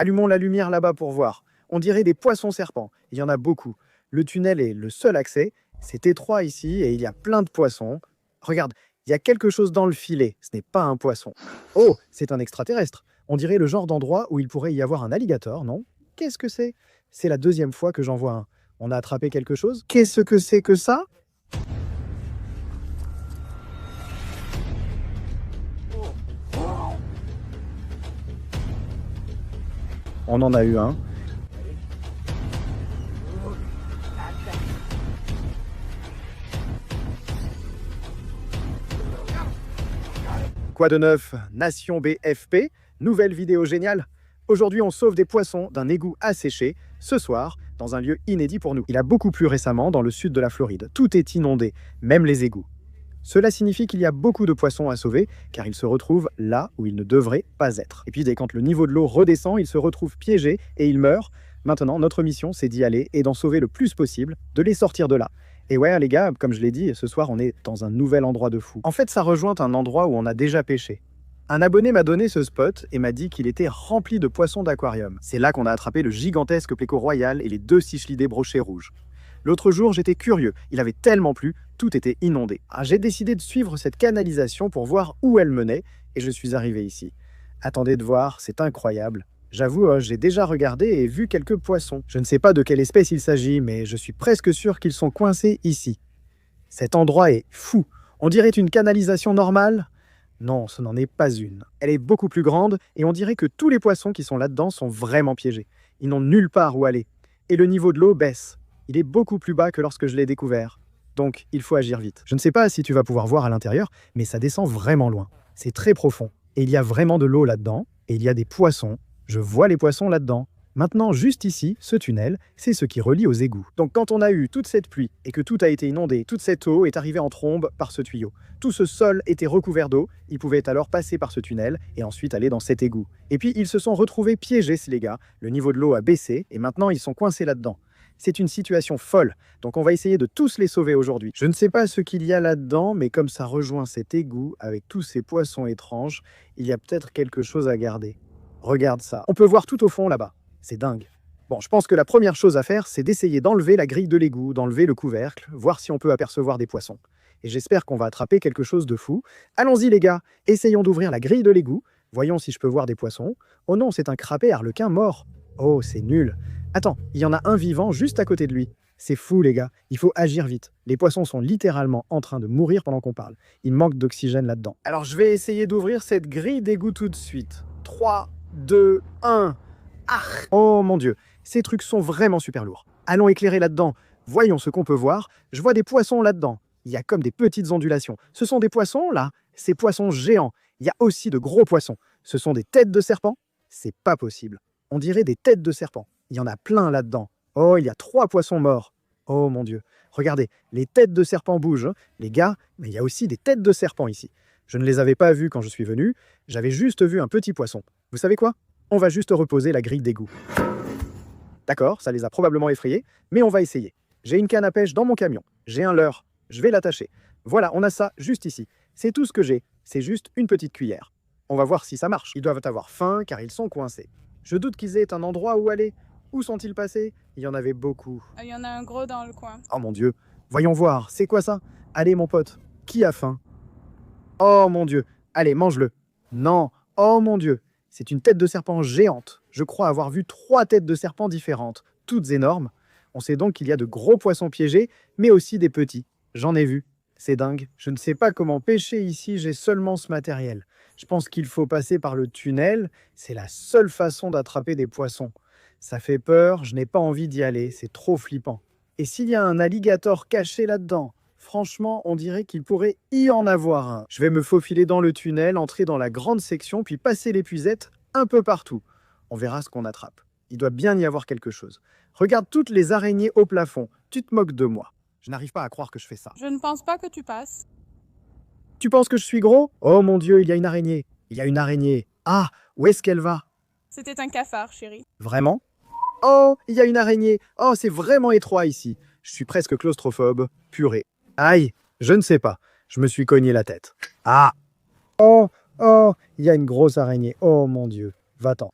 Allumons la lumière là-bas pour voir. On dirait des poissons serpents. Il y en a beaucoup. Le tunnel est le seul accès. C'est étroit ici et il y a plein de poissons. Regarde, il y a quelque chose dans le filet. Ce n'est pas un poisson. Oh, c'est un extraterrestre. On dirait le genre d'endroit où il pourrait y avoir un alligator, non? Qu'est-ce que c'est? C'est la deuxième fois que j'en vois un. On a attrapé quelque chose? Qu'est-ce que c'est que ça? On en a eu un. Quoi de neuf? Nation BFP, nouvelle vidéo géniale. Aujourd'hui, on sauve des poissons d'un égout asséché, ce soir, dans un lieu inédit pour nous. Il a beaucoup plu récemment dans le sud de la Floride. Tout est inondé, même les égouts. Cela signifie qu'il y a beaucoup de poissons à sauver, car ils se retrouvent là où ils ne devraient pas être. Et puis, dès quand le niveau de l'eau redescend, ils se retrouvent piégés et ils meurent. Maintenant, notre mission, c'est d'y aller et d'en sauver le plus possible, de les sortir de là. Et ouais, les gars, comme je l'ai dit, ce soir, on est dans un nouvel endroit de fou. En fait, ça rejoint un endroit où on a déjà pêché. Un abonné m'a donné ce spot et m'a dit qu'il était rempli de poissons d'aquarium. C'est là qu'on a attrapé le gigantesque pléco royal et les 2 cichlidés brochets rouges. L'autre jour, j'étais curieux. Il avait tellement plu, tout était inondé. J'ai décidé de suivre cette canalisation pour voir où elle menait et je suis arrivé ici. Attendez de voir, c'est incroyable. J'avoue, j'ai déjà regardé et vu quelques poissons. Je ne sais pas de quelle espèce il s'agit, mais je suis presque sûr qu'ils sont coincés ici. Cet endroit est fou. On dirait une canalisation normale. Non, ce n'en est pas une. Elle est beaucoup plus grande et on dirait que tous les poissons qui sont là-dedans sont vraiment piégés. Ils n'ont nulle part où aller. Et le niveau de l'eau baisse. Il est beaucoup plus bas que lorsque je l'ai découvert. Donc, il faut agir vite. Je ne sais pas si tu vas pouvoir voir à l'intérieur, mais ça descend vraiment loin. C'est très profond. Et il y a vraiment de l'eau là-dedans. Et il y a des poissons. Je vois les poissons là-dedans. Maintenant, juste ici, ce tunnel, c'est ce qui relie aux égouts. Donc quand on a eu toute cette pluie et que tout a été inondé, toute cette eau est arrivée en trombe par ce tuyau. Tout ce sol était recouvert d'eau, ils pouvaient alors passer par ce tunnel et ensuite aller dans cet égout. Et puis ils se sont retrouvés piégés, les gars. Le niveau de l'eau a baissé et maintenant ils sont coincés là-dedans. C'est une situation folle, donc on va essayer de tous les sauver aujourd'hui. Je ne sais pas ce qu'il y a là-dedans, mais comme ça rejoint cet égout avec tous ces poissons étranges, il y a peut-être quelque chose à garder. Regarde ça. On peut voir tout au fond là-bas. C'est dingue. Bon, je pense que la première chose à faire, c'est d'essayer d'enlever la grille de l'égout, d'enlever le couvercle, voir si on peut apercevoir des poissons. Et j'espère qu'on va attraper quelque chose de fou. Allons-y les gars, essayons d'ouvrir la grille de l'égout. Voyons si je peux voir des poissons. Oh non, c'est un crapet harlequin mort. Oh, c'est nul. Attends, il y en a un vivant juste à côté de lui. C'est fou les gars, il faut agir vite. Les poissons sont littéralement en train de mourir pendant qu'on parle. Il manque d'oxygène là-dedans. Alors je vais essayer d'ouvrir cette grille d'égout tout de suite. 3, 2, 1... Ah! Oh mon Dieu, ces trucs sont vraiment super lourds. Allons éclairer là-dedans. Voyons ce qu'on peut voir. Je vois des poissons là-dedans. Il y a comme des petites ondulations. Ce sont des poissons, là. Ces poissons géants. Il y a aussi de gros poissons. Ce sont des têtes de serpent? C'est pas possible. On dirait des têtes de serpent. Il y en a plein là-dedans. Oh, il y a 3 poissons morts. Oh mon Dieu. Regardez, les têtes de serpent bougent. Les gars, mais il y a aussi des têtes de serpent ici. Je ne les avais pas vues quand je suis venu. J'avais juste vu un petit poisson. Vous savez quoi? On va juste reposer la grille d'égout. D'accord, ça les a probablement effrayés, mais on va essayer. J'ai une canne à pêche dans mon camion. J'ai un leurre. Je vais l'attacher. Voilà, on a ça juste ici. C'est tout ce que j'ai. C'est juste une petite cuillère. On va voir si ça marche. Ils doivent avoir faim car ils sont coincés. Je doute qu'ils aient un endroit où aller. Où sont-ils passés? Il y en avait beaucoup. Il y en a un gros dans le coin. Oh mon Dieu. Voyons voir. C'est quoi ça? Allez mon pote. Qui a faim? Oh mon Dieu. Allez, mange-le. Non. Oh mon Dieu. C'est une tête de serpent géante. Je crois avoir vu 3 têtes de serpent différentes, toutes énormes. On sait donc qu'il y a de gros poissons piégés, mais aussi des petits. J'en ai vu. C'est dingue. Je ne sais pas comment pêcher ici, j'ai seulement ce matériel. Je pense qu'il faut passer par le tunnel. C'est la seule façon d'attraper des poissons. Ça fait peur, je n'ai pas envie d'y aller, c'est trop flippant. Et s'il y a un alligator caché là-dedans? Franchement, on dirait qu'il pourrait y en avoir un. Je vais me faufiler dans le tunnel, entrer dans la grande section, puis passer l'épuisette un peu partout. On verra ce qu'on attrape. Il doit bien y avoir quelque chose. Regarde toutes les araignées au plafond. Tu te moques de moi. Je n'arrive pas à croire que je fais ça. Je ne pense pas que tu passes. Tu penses que je suis gros? Oh mon Dieu, il y a une araignée. Il y a une araignée. Ah, où est-ce qu'elle va? C'était un cafard, chérie. Vraiment? Oh, il y a une araignée. Oh, c'est vraiment étroit ici. Je suis presque claustrophobe. Purée. Aïe, je ne sais pas. Je me suis cogné la tête. Ah! Oh, il y a une grosse araignée. Oh mon Dieu. Va-t'en.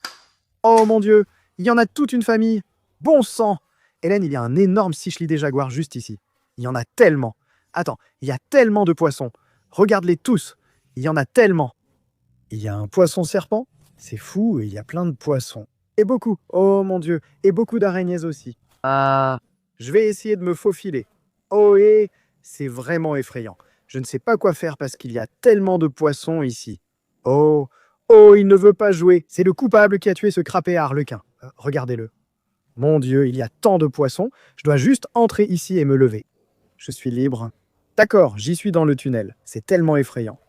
Oh mon Dieu, il y en a toute une famille. Bon sang. Hélène, il y a un énorme cichlidé jaguar juste ici. Il y en a tellement. Attends, il y a tellement de poissons. Regarde-les tous. Il y en a tellement. Il y a un poisson serpent. C'est fou, il y a plein de poissons. Et beaucoup, oh mon Dieu, et beaucoup d'araignées aussi. Ah, je vais essayer de me faufiler. Oh, et c'est vraiment effrayant. Je ne sais pas quoi faire parce qu'il y a tellement de poissons ici. Oh, oh, il ne veut pas jouer. C'est le coupable qui a tué ce crapet à harlequin. Regardez-le. Mon Dieu, il y a tant de poissons. Je dois juste entrer ici et me lever. Je suis libre. D'accord, j'y suis dans le tunnel. C'est tellement effrayant.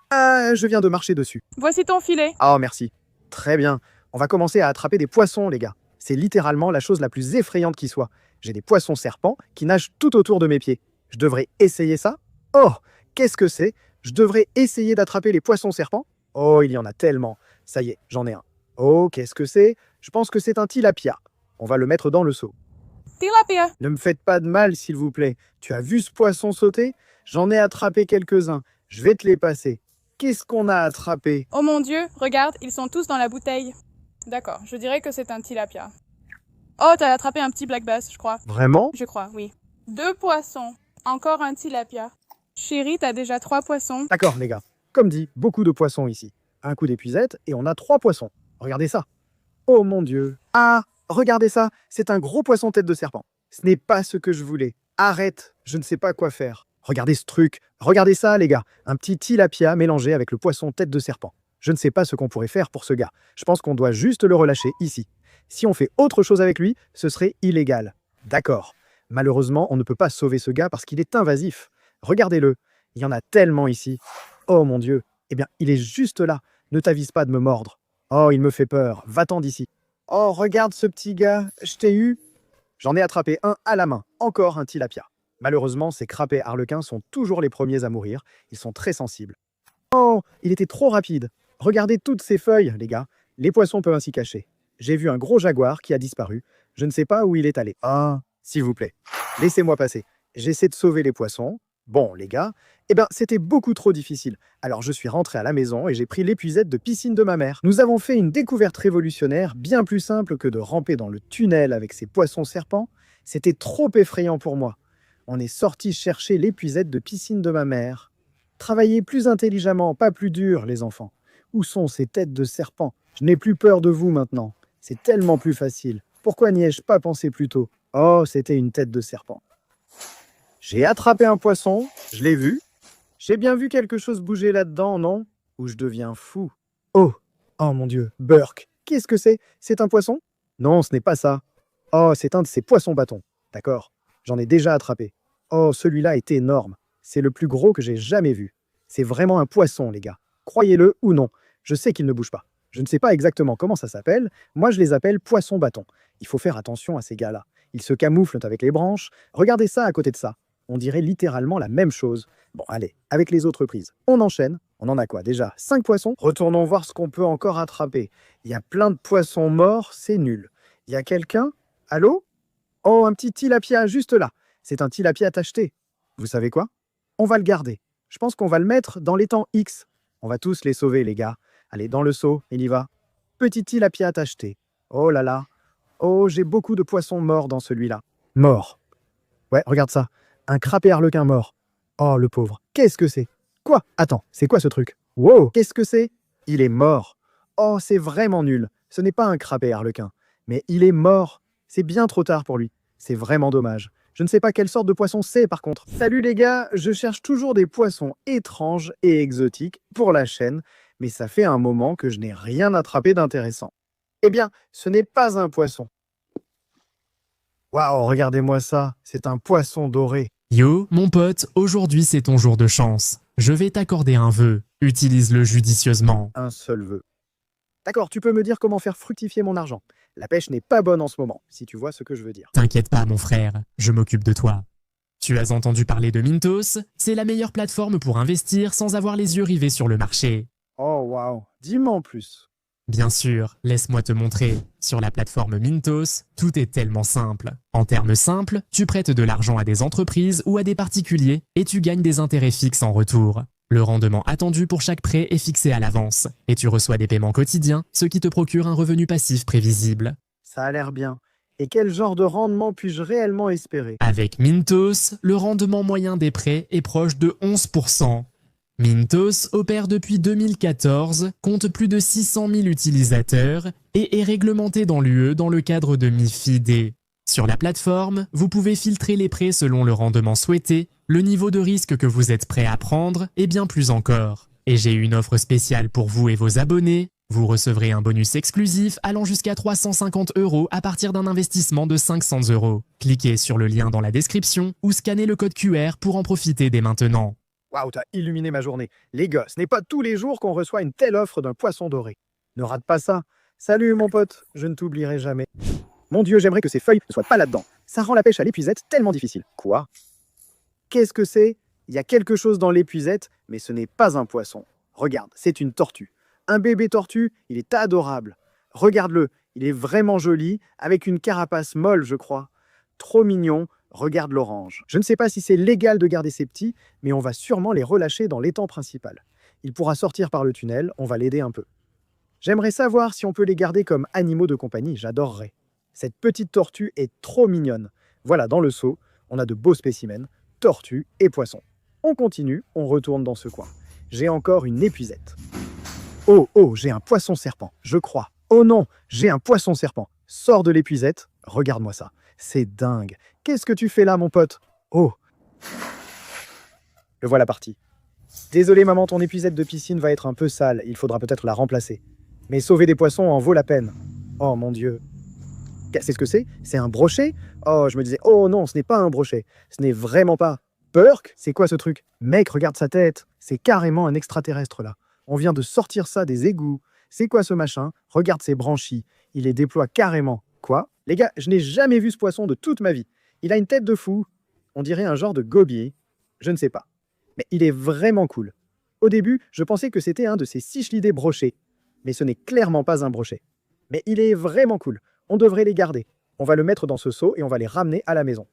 Ah, je viens de marcher dessus. Voici ton filet. Ah, merci. Très bien. On va commencer à attraper des poissons, les gars. C'est littéralement la chose la plus effrayante qui soit. J'ai des poissons serpents qui nagent tout autour de mes pieds. Je devrais essayer ça? Oh, qu'est-ce que c'est? Je devrais essayer d'attraper les poissons serpents? Oh, il y en a tellement. Ça y est, j'en ai un. Oh, qu'est-ce que c'est? Je pense que c'est un tilapia. On va le mettre dans le seau. Tilapia. Ne me faites pas de mal, s'il vous plaît. Tu as vu ce poisson sauter? J'en ai attrapé quelques-uns. Je vais te les passer. Qu'est-ce qu'on a attrapé? Oh mon Dieu, regarde, ils sont tous dans la bouteille. D'accord, je dirais que c'est un tilapia. Oh, t'as attrapé un petit black bass, je crois. Vraiment? Je crois, oui. 2 poissons. Encore un tilapia. Chérie, t'as déjà 3 poissons. D'accord, les gars. Comme dit, beaucoup de poissons ici. Un coup d'épuisette et on a 3 poissons. Regardez ça. Oh mon Dieu. Ah, regardez ça. C'est un gros poisson tête de serpent. Ce n'est pas ce que je voulais. Arrête, je ne sais pas quoi faire. Regardez ce truc. Regardez ça, les gars. Un petit tilapia mélangé avec le poisson tête de serpent. Je ne sais pas ce qu'on pourrait faire pour ce gars. Je pense qu'on doit juste le relâcher ici. Si on fait autre chose avec lui, ce serait illégal. D'accord. Malheureusement, on ne peut pas sauver ce gars parce qu'il est invasif. Regardez-le. Il y en a tellement ici. Oh mon Dieu. Eh bien, il est juste là. Ne t'avise pas de me mordre. Oh, il me fait peur. Va-t'en d'ici. Oh, regarde ce petit gars. Je t'ai eu. J'en ai attrapé un à la main. Encore un tilapia. Malheureusement, ces crapets harlequins sont toujours les premiers à mourir. Ils sont très sensibles. Oh, il était trop rapide. Regardez toutes ces feuilles, les gars. Les poissons peuvent ainsi cacher. J'ai vu un gros jaguar qui a disparu. Je ne sais pas où il est allé. Ah, s'il vous plaît, laissez-moi passer. J'essaie de sauver les poissons. Bon, les gars, eh ben, c'était beaucoup trop difficile. Alors je suis rentré à la maison et j'ai pris l'épuisette de piscine de ma mère. Nous avons fait une découverte révolutionnaire, bien plus simple que de ramper dans le tunnel avec ces poissons serpents. C'était trop effrayant pour moi. On est sorti chercher l'épuisette de piscine de ma mère. Travaillez plus intelligemment, pas plus dur, les enfants. Où sont ces têtes de serpents? Je n'ai plus peur de vous maintenant. C'est tellement plus facile. Pourquoi n'y ai-je pas pensé plus tôt? Oh, c'était une tête de serpent. J'ai attrapé un poisson, je l'ai vu. J'ai bien vu quelque chose bouger là-dedans, non? Ou je deviens fou. Oh, oh mon Dieu, Burk. Qu'est-ce que c'est? C'est un poisson? Non, ce n'est pas ça. Oh, c'est un de ces poissons bâtons. D'accord, j'en ai déjà attrapé. Oh, celui-là est énorme. C'est le plus gros que j'ai jamais vu. C'est vraiment un poisson, les gars. Croyez-le ou non, je sais qu'il ne bouge pas. Je ne sais pas exactement comment ça s'appelle. Moi, je les appelle poissons bâtons. Il faut faire attention à ces gars-là. Ils se camouflent avec les branches. Regardez ça à côté de ça. On dirait littéralement la même chose. Bon, allez, avec les autres prises. On enchaîne. On en a quoi déjà? 5 poissons? Retournons voir ce qu'on peut encore attraper. Il y a plein de poissons morts, c'est nul. Il y a quelqu'un? Allô? Oh, un petit tilapia juste là. C'est un tilapia tacheté. Vous savez quoi? On va le garder. Je pense qu'on va le mettre dans l'étang X. On va tous les sauver, les gars. Allez, dans le seau, il y va. Petit tilapia tacheté. Oh là là. Oh, j'ai beaucoup de poissons morts dans celui-là. Mort. Ouais, regarde ça. Un crapet harlequin mort. Oh, le pauvre. Qu'est-ce que c'est? Quoi? Attends, c'est quoi ce truc? Wow, qu'est-ce que c'est? Il est mort. Oh, c'est vraiment nul. Ce n'est pas un crapet harlequin. Mais il est mort. C'est bien trop tard pour lui. C'est vraiment dommage. Je ne sais pas quelle sorte de poisson c'est par contre. Salut les gars, je cherche toujours des poissons étranges et exotiques pour la chaîne, mais ça fait un moment que je n'ai rien attrapé d'intéressant. Eh bien, ce n'est pas un poisson. Waouh, regardez-moi ça, c'est un poisson doré. Yo, mon pote, aujourd'hui c'est ton jour de chance. Je vais t'accorder un vœu. Utilise-le judicieusement. Un seul vœu. D'accord, tu peux me dire comment faire fructifier mon argent. La pêche n'est pas bonne en ce moment, si tu vois ce que je veux dire. T'inquiète pas, mon frère, je m'occupe de toi. Tu as entendu parler de Mintos? C'est la meilleure plateforme pour investir sans avoir les yeux rivés sur le marché. Oh waouh, dis-moi en plus. Bien sûr, laisse-moi te montrer. Sur la plateforme Mintos, tout est tellement simple. En termes simples, tu prêtes de l'argent à des entreprises ou à des particuliers et tu gagnes des intérêts fixes en retour. Le rendement attendu pour chaque prêt est fixé à l'avance, et tu reçois des paiements quotidiens, ce qui te procure un revenu passif prévisible. Ça a l'air bien. Et quel genre de rendement puis-je réellement espérer? Avec Mintos, le rendement moyen des prêts est proche de 11%. Mintos opère depuis 2014, compte plus de 600 000 utilisateurs et est réglementé dans l'UE dans le cadre de MiFID. Sur la plateforme, vous pouvez filtrer les prêts selon le rendement souhaité, le niveau de risque que vous êtes prêt à prendre et bien plus encore. Et j'ai une offre spéciale pour vous et vos abonnés. Vous recevrez un bonus exclusif allant jusqu'à 350 € à partir d'un investissement de 500 €. Cliquez sur le lien dans la description ou scannez le code QR pour en profiter dès maintenant. Waouh, t'as illuminé ma journée. Les gars, ce n'est pas tous les jours qu'on reçoit une telle offre d'un poisson doré. Ne rate pas ça. Salut mon pote, je ne t'oublierai jamais. Mon Dieu, j'aimerais que ces feuilles ne soient pas là-dedans. Ça rend la pêche à l'épuisette tellement difficile. Quoi? Qu'est-ce que c'est? Il y a quelque chose dans l'épuisette, mais ce n'est pas un poisson. Regarde, c'est une tortue. Un bébé tortue, il est adorable. Regarde-le, il est vraiment joli, avec une carapace molle, je crois. Trop mignon, regarde l'orange. Je ne sais pas si c'est légal de garder ces petits, mais on va sûrement les relâcher dans l'étang principal. Il pourra sortir par le tunnel, on va l'aider un peu. J'aimerais savoir si on peut les garder comme animaux de compagnie, j'adorerais. Cette petite tortue est trop mignonne. Voilà, dans le seau, on a de beaux spécimens, tortues et poissons. On continue, on retourne dans ce coin. J'ai encore une épuisette. Oh, oh, j'ai un poisson serpent, je crois. Oh non, j'ai un poisson serpent. Sors de l'épuisette, regarde-moi ça. C'est dingue. Qu'est-ce que tu fais là, mon pote? Oh. Le voilà parti. Désolé maman, ton épuisette de piscine va être un peu sale. Il faudra peut-être la remplacer. Mais sauver des poissons en vaut la peine. Oh mon Dieu. C'est ce que c'est? C'est un brochet? Oh, je me disais, oh non, ce n'est pas un brochet. Ce n'est vraiment pas. Perk? C'est quoi ce truc? Mec, regarde sa tête. C'est carrément un extraterrestre là. On vient de sortir ça des égouts. C'est quoi ce machin? Regarde ses branchies. Il les déploie carrément. Quoi? Les gars, je n'ai jamais vu ce poisson de toute ma vie. Il a une tête de fou. On dirait un genre de gobier. Je ne sais pas. Mais il est vraiment cool. Au début, je pensais que c'était un de ces cichlidés brochés. Mais ce n'est clairement pas un brochet. Mais il est vraiment cool. On devrait les garder. On va le mettre dans ce seau et on va les ramener à la maison.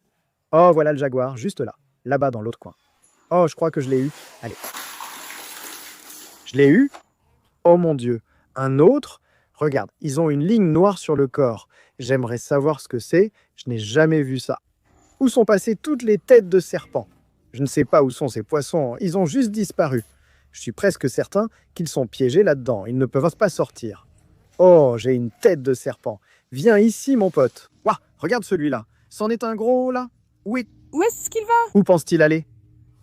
Oh, voilà le jaguar, juste là. Là-bas dans l'autre coin. Oh, je crois que je l'ai eu. Allez. Je l'ai eu? Oh mon Dieu. Un autre? Regarde, ils ont une ligne noire sur le corps. J'aimerais savoir ce que c'est. Je n'ai jamais vu ça. Où sont passées toutes les têtes de serpents? Je ne sais pas où sont ces poissons. Ils ont juste disparu. Je suis presque certain qu'ils sont piégés là-dedans. Ils ne peuvent pas sortir. Oh, j'ai une tête de serpent. Viens ici, mon pote. Ouah, regarde celui-là. C'en est un gros, là? Où est-ce qu'il va? Où pense-t-il aller?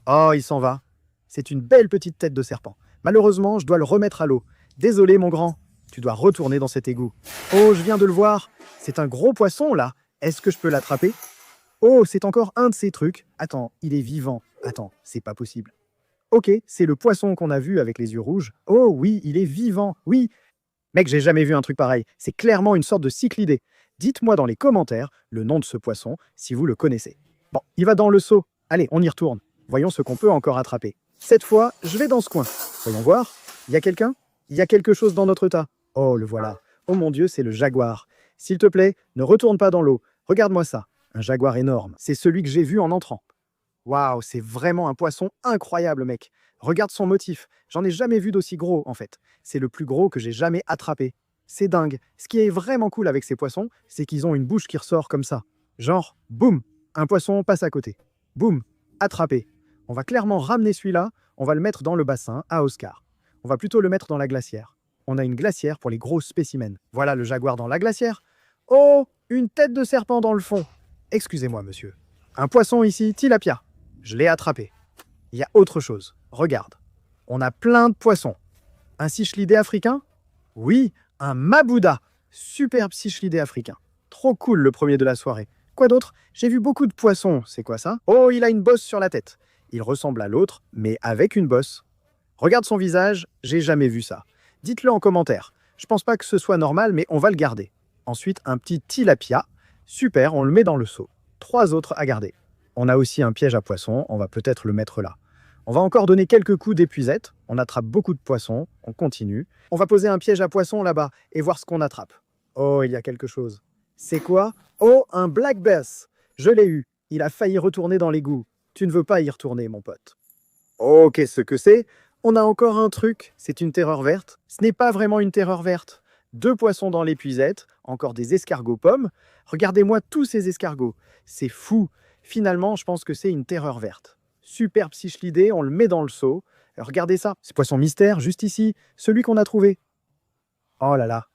Oh, il s'en va. C'est une belle petite tête de serpent. Malheureusement, je dois le remettre à l'eau. Désolé, mon grand. Tu dois retourner dans cet égout. Oh, je viens de le voir. C'est un gros poisson, là. Est-ce que je peux l'attraper? Oh, c'est encore un de ces trucs. Attends, il est vivant. Attends, c'est pas possible. Ok, c'est le poisson qu'on a vu avec les yeux rouges. Oh oui, il est vivant. Oui. Mec, j'ai jamais vu un truc pareil. C'est clairement une sorte de cyclidé. Dites-moi dans les commentaires le nom de ce poisson, si vous le connaissez. Bon, il va dans le seau. Allez, on y retourne. Voyons ce qu'on peut encore attraper. Cette fois, je vais dans ce coin. Voyons voir. Il y a quelqu'un? Il y a quelque chose dans notre tas. Oh, le voilà. Oh mon Dieu, c'est le jaguar. S'il te plaît, ne retourne pas dans l'eau. Regarde-moi ça. Un jaguar énorme. C'est celui que j'ai vu en entrant. Waouh, c'est vraiment un poisson incroyable, mec. Regarde son motif. J'en ai jamais vu d'aussi gros, en fait. C'est le plus gros que j'ai jamais attrapé. C'est dingue. Ce qui est vraiment cool avec ces poissons, c'est qu'ils ont une bouche qui ressort comme ça. Genre, boum, un poisson passe à côté. Boum, attrapé. On va clairement ramener celui-là, on va le mettre dans le bassin à Oscar. On va plutôt le mettre dans la glacière. On a une glacière pour les gros spécimens. Voilà le jaguar dans la glacière. Oh, une tête de serpent dans le fond. Excusez-moi, monsieur. Un poisson ici, tilapia. Je l'ai attrapé. Il y a autre chose. Regarde. On a plein de poissons. Un cichlidé africain? Oui, un mabouda. Superbe cichlidé africain. Trop cool le premier de la soirée. Quoi d'autre? J'ai vu beaucoup de poissons. C'est quoi ça? Oh, il a une bosse sur la tête. Il ressemble à l'autre, mais avec une bosse. Regarde son visage, j'ai jamais vu ça. Dites-le en commentaire. Je pense pas que ce soit normal, mais on va le garder. Ensuite, un petit tilapia. Super, on le met dans le seau. 3 autres à garder. On a aussi un piège à poissons, on va peut-être le mettre là. On va encore donner quelques coups d'épuisette. On attrape beaucoup de poissons, on continue. On va poser un piège à poissons là-bas et voir ce qu'on attrape. Oh, il y a quelque chose. C'est quoi? Oh, un black bass. Je l'ai eu. Il a failli retourner dans l'égout. Tu ne veux pas y retourner, mon pote. Oh, qu'est-ce que c'est? On a encore un truc, c'est une terreur verte. Ce n'est pas vraiment une terreur verte. 2 poissons dans l'épuisette, encore des escargots pommes. Regardez-moi tous ces escargots. C'est fou. Finalement, je pense que c'est une terreur verte. Superbe cichlidé, on le met dans le seau. Regardez ça, ce poisson mystère, juste ici, celui qu'on a trouvé. Oh là là.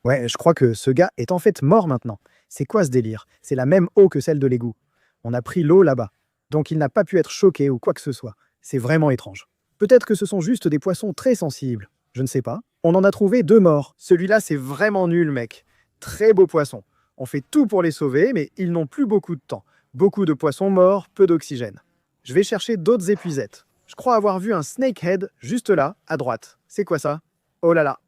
Ouais, je crois que ce gars est en fait mort maintenant. C'est quoi ce délire? C'est la même eau que celle de l'égout. On a pris l'eau là-bas. Donc il n'a pas pu être choqué ou quoi que ce soit. C'est vraiment étrange. Peut-être que ce sont juste des poissons très sensibles. Je ne sais pas. On en a trouvé 2 morts. Celui-là, c'est vraiment nul, mec. Très beau poisson. On fait tout pour les sauver, mais ils n'ont plus beaucoup de temps. Beaucoup de poissons morts, peu d'oxygène. Je vais chercher d'autres épuisettes. Je crois avoir vu un snakehead juste là, à droite. C'est quoi ça? Oh là là.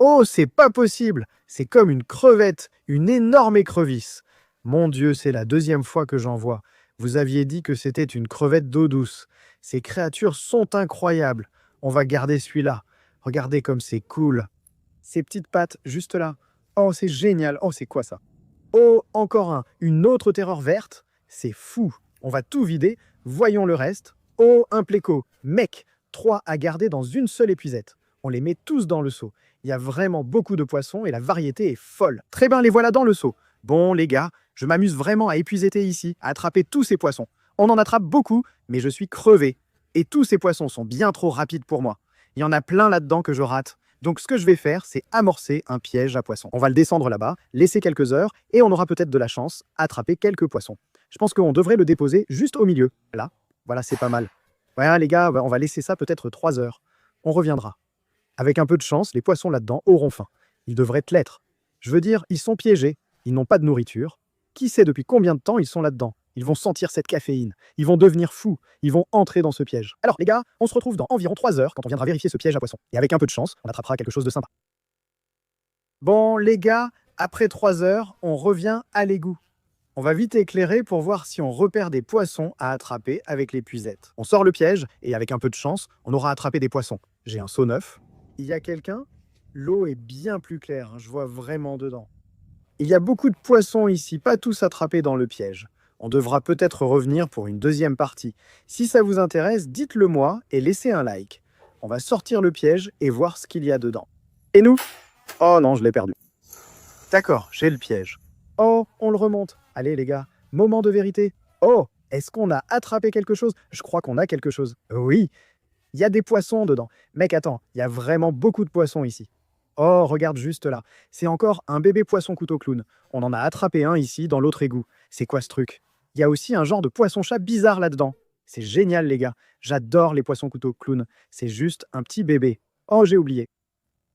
Oh, c'est pas possible! C'est comme une crevette, une énorme écrevisse. Mon Dieu, c'est la 2e fois que j'en vois. Vous aviez dit que c'était une crevette d'eau douce. Ces créatures sont incroyables. On va garder celui-là. Regardez comme c'est cool. Ces petites pattes, juste là. Oh, c'est génial. Oh, c'est quoi ça? Oh, encore un. Une autre terreur verte. C'est fou. On va tout vider. Voyons le reste. Oh, un pléco. Mec, 3 à garder dans une seule épuisette. On les met tous dans le seau. Il y a vraiment beaucoup de poissons et la variété est folle. Très bien, les voilà dans le seau. Bon, les gars, je m'amuse vraiment à épuisetter ici, à attraper tous ces poissons. On en attrape beaucoup, mais je suis crevé. Et tous ces poissons sont bien trop rapides pour moi. Il y en a plein là-dedans que je rate. Donc ce que je vais faire, c'est amorcer un piège à poissons. On va le descendre là-bas, laisser quelques heures, et on aura peut-être de la chance à attraper quelques poissons. Je pense qu'on devrait le déposer juste au milieu. Là, voilà, c'est pas mal. Ouais, les gars, on va laisser ça peut-être 3 heures. On reviendra. Avec un peu de chance, les poissons là-dedans auront faim. Ils devraient l'être. Je veux dire, ils sont piégés. Ils n'ont pas de nourriture. Qui sait depuis combien de temps ils sont là-dedans? Ils vont sentir cette caféine. Ils vont devenir fous. Ils vont entrer dans ce piège. Alors, les gars, on se retrouve dans environ 3 heures quand on viendra vérifier ce piège à poissons. Et avec un peu de chance, on attrapera quelque chose de sympa. Bon, les gars, après 3 heures, on revient à l'égout. On va vite éclairer pour voir si on repère des poissons à attraper avec l'épuisette. On sort le piège et avec un peu de chance, on aura attrapé des poissons. J'ai un seau neuf. Il y a quelqu'un? L'eau est bien plus claire, je vois vraiment dedans. Il y a beaucoup de poissons ici, pas tous attrapés dans le piège. On devra peut-être revenir pour une 2e partie. Si ça vous intéresse, dites-le moi et laissez un like. On va sortir le piège et voir ce qu'il y a dedans. Et nous? Oh non, je l'ai perdu. D'accord, j'ai le piège. Oh, on le remonte. Allez les gars, moment de vérité. Oh, est-ce qu'on a attrapé quelque chose? Je crois qu'on a quelque chose. Oui, il y a des poissons dedans. Mec, attends, il y a vraiment beaucoup de poissons ici. Oh, regarde juste là. C'est encore un bébé poisson couteau clown. On en a attrapé un ici, dans l'autre égout. C'est quoi ce truc? Il y a aussi un genre de poisson-chat bizarre là-dedans. C'est génial, les gars. J'adore les poissons couteau clown. C'est juste un petit bébé. Oh, j'ai oublié.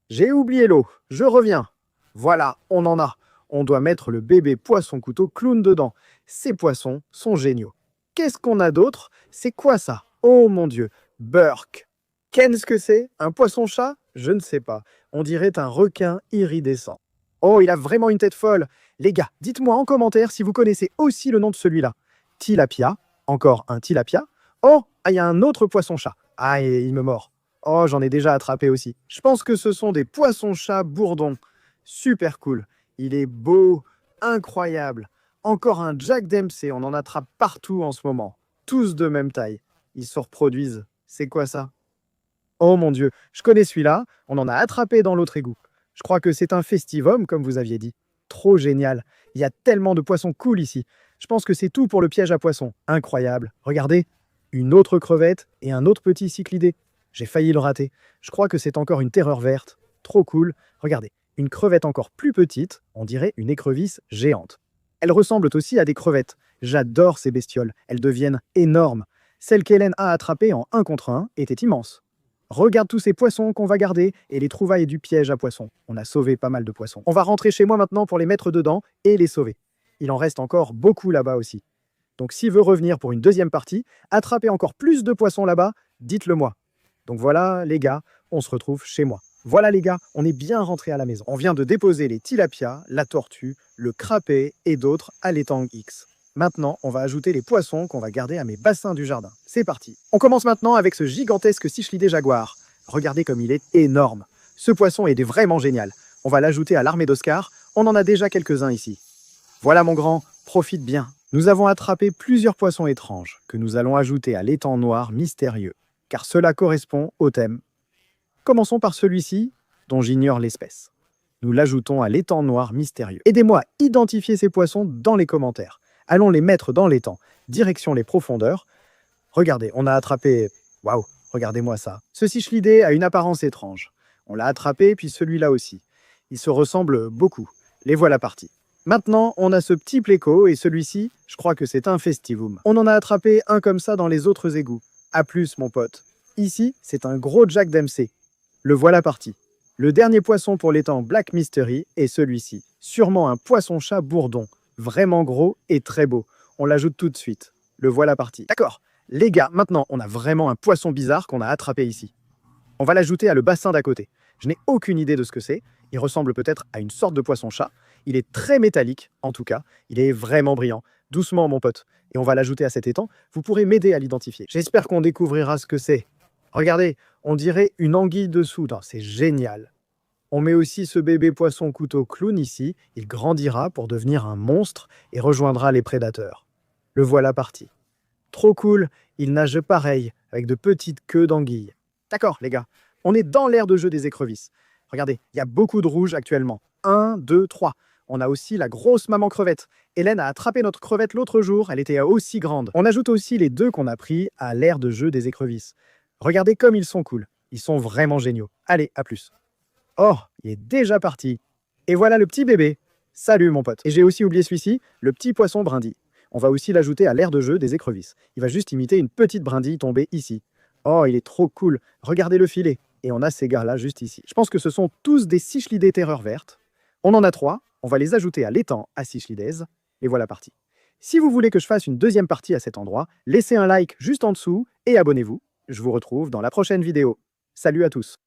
J'ai oublié l'eau. Je reviens. Voilà, on en a. On doit mettre le bébé poisson couteau clown dedans. Ces poissons sont géniaux. Qu'est-ce qu'on a d'autre? C'est quoi ça? Oh mon Dieu. Burk. Qu'est-ce que c'est? Un poisson-chat? Je ne sais pas. On dirait un requin iridescent. Oh, il a vraiment une tête folle. Les gars, dites-moi en commentaire si vous connaissez aussi le nom de celui-là. Tilapia. Encore un tilapia. Oh, il y a un autre poisson-chat. Ah, et il me mord. Oh, j'en ai déjà attrapé aussi. Je pense que ce sont des poissons-chats bourdons. Super cool. Il est beau, incroyable. Encore un Jack Dempsey, on en attrape partout en ce moment. Tous de même taille. Ils se reproduisent. C'est quoi ça? Oh mon Dieu, je connais celui-là. On en a attrapé dans l'autre égout. Je crois que c'est un festivum, comme vous aviez dit. Trop génial. Il y a tellement de poissons cool ici. Je pense que c'est tout pour le piège à poissons. Incroyable. Regardez, une autre crevette et un autre petit cyclidé. J'ai failli le rater. Je crois que c'est encore une terreur verte. Trop cool. Regardez, une crevette encore plus petite, on dirait une écrevisse géante. Elles ressemblent aussi à des crevettes. J'adore ces bestioles. Elles deviennent énormes. Celle qu'Hélène a attrapée en 1 contre 1 était immense. Regarde tous ces poissons qu'on va garder et les trouvailles du piège à poissons. On a sauvé pas mal de poissons. On va rentrer chez moi maintenant pour les mettre dedans et les sauver. Il en reste encore beaucoup là-bas aussi. Donc s'il veut revenir pour une 2e partie, attraper encore plus de poissons là-bas, dites-le moi. Donc voilà les gars, on se retrouve chez moi. Voilà les gars, on est bien rentré à la maison. On vient de déposer les tilapias, la tortue, le crapet et d'autres à l'étang X. Maintenant, on va ajouter les poissons qu'on va garder à mes bassins du jardin. C'est parti. On commence maintenant avec ce gigantesque cichlidé jaguar. Regardez comme il est énorme. Ce poisson est vraiment génial. On va l'ajouter à l'armée d'Oscar. On en a déjà quelques-uns ici. Voilà mon grand, profite bien. Nous avons attrapé plusieurs poissons étranges que nous allons ajouter à l'étang noir mystérieux. car cela correspond au thème. Commençons par celui-ci, dont j'ignore l'espèce. Nous l'ajoutons à l'étang noir mystérieux. Aidez-moi à identifier ces poissons dans les commentaires. Allons les mettre dans l'étang, direction les profondeurs. Regardez, on a attrapé... Waouh, regardez-moi ça. Ce cichlidé a une apparence étrange. On l'a attrapé, puis celui-là aussi. Ils se ressemblent beaucoup. Les voilà partis. Maintenant, on a ce petit pléco, et celui-ci, je crois que c'est un festivum. On en a attrapé un comme ça dans les autres égouts. A plus, mon pote. Ici, c'est un gros Jack Dempsey. Le voilà parti. Le dernier poisson pour l'étang Black Mystery est celui-ci. Sûrement un poisson-chat bourdon. Vraiment gros et très beau. On l'ajoute tout de suite. Le voilà parti. D'accord. Les gars, maintenant, on a vraiment un poisson bizarre qu'on a attrapé ici. On va l'ajouter à le bassin d'à côté. Je n'ai aucune idée de ce que c'est. Il ressemble peut-être à une sorte de poisson-chat. Il est très métallique, en tout cas. Il est vraiment brillant. Doucement, mon pote. Et on va l'ajouter à cet étang. Vous pourrez m'aider à l'identifier. J'espère qu'on découvrira ce que c'est. Regardez, on dirait une anguille dessous. C'est génial. On met aussi ce bébé poisson couteau clown ici. Il grandira pour devenir un monstre et rejoindra les prédateurs. Le voilà parti. Trop cool, il nage pareil, avec de petites queues d'anguilles. D'accord, les gars, on est dans l'aire de jeu des écrevisses. Regardez, il y a beaucoup de rouges actuellement. 1, 2, 3. On a aussi la grosse maman crevette. Hélène a attrapé notre crevette l'autre jour, elle était aussi grande. On ajoute aussi les deux qu'on a pris à l'aire de jeu des écrevisses. Regardez comme ils sont cool. Ils sont vraiment géniaux. Allez, à plus. Oh, il est déjà parti. Et voilà le petit bébé. Salut, mon pote. Et j'ai aussi oublié celui-ci, le petit poisson brindille. On va aussi l'ajouter à l'aire de jeu des écrevisses. Il va juste imiter une petite brindille tombée ici. Oh, il est trop cool. Regardez le filet. Et on a ces gars-là juste ici. Je pense que ce sont tous des cichlidés terreur verte. On en a 3. On va les ajouter à l'étang à cichlidés. Et voilà parti. Si vous voulez que je fasse une deuxième partie à cet endroit, laissez un like juste en dessous et abonnez-vous. Je vous retrouve dans la prochaine vidéo. Salut à tous.